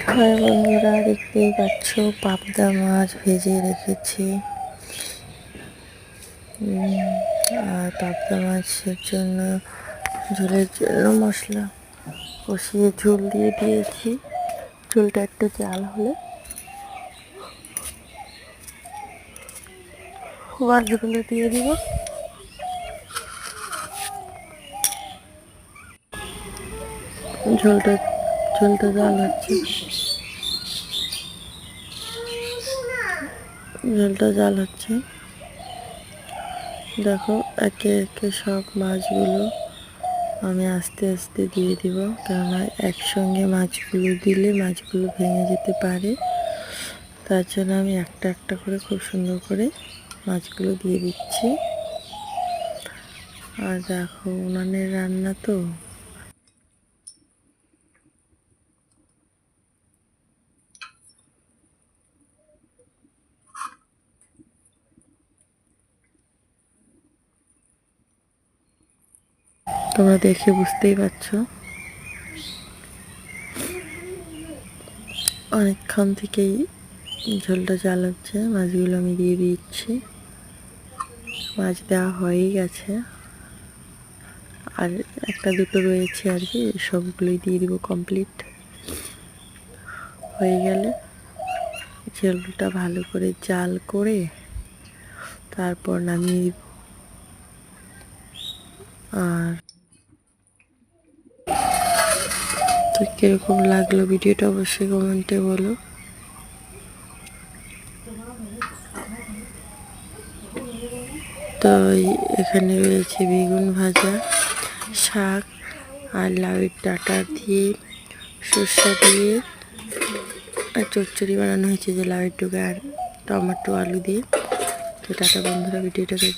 হ্যাঁ বন্ধুরা, দেখতেই পাচ্ছ পাবদা মাছ ভেজে রেখেছি। আর পাবদা মাছের জন্য ঝোলের জন্য মশলা কষিয়ে ঝোল দিয়ে দিয়েছি। ঝোলটা একটু জাল হলে মাছগুলো দিয়ে দিব। ঝোলটা জাল হচ্ছে, ঝোলটা জাল হচ্ছে। দেখো একে একে সব মাছগুলো আমি আস্তে আস্তে দিয়ে দিব, কেননা একসঙ্গে মাছগুলো দিলে মাছগুলো ভেঙে যেতে পারে। তার জন্য আমি একটা একটা করে খুব সুন্দর করে মাছগুলো দিয়ে দিচ্ছি। আর দেখো উনানের রান্না তো, তোমরা দেখে বুঝতেই পারছো। অনেকক্ষণ থেকেই ঝোলটা জাল হচ্ছে, মাছগুলো আমি দিয়ে দিচ্ছি। মাছ দেওয়া হয়েই গেছে, আর একটা দুটো রয়েছে আর কি, সবগুলোই দিয়ে দিব। কমপ্লিট হয়ে গেলে ঝোলটা ভালো করে জাল করে তারপর নামিয়ে দিব। আর তো কীরকম লাগলো ভিডিওটা অবশ্যই কমেন্টে বলো। তো এখানে রয়েছে বেগুন ভাজা, শাক আর লাউয়ের ডাঁটা দিয়ে সর্ষে দিয়ে আর চচ্চড়ি বানানো হয়েছে, যে লাউয়ের ডগা আর টমেটো আলু দিয়ে। তো টাটা বন্ধুরা, ভিডিওটাকে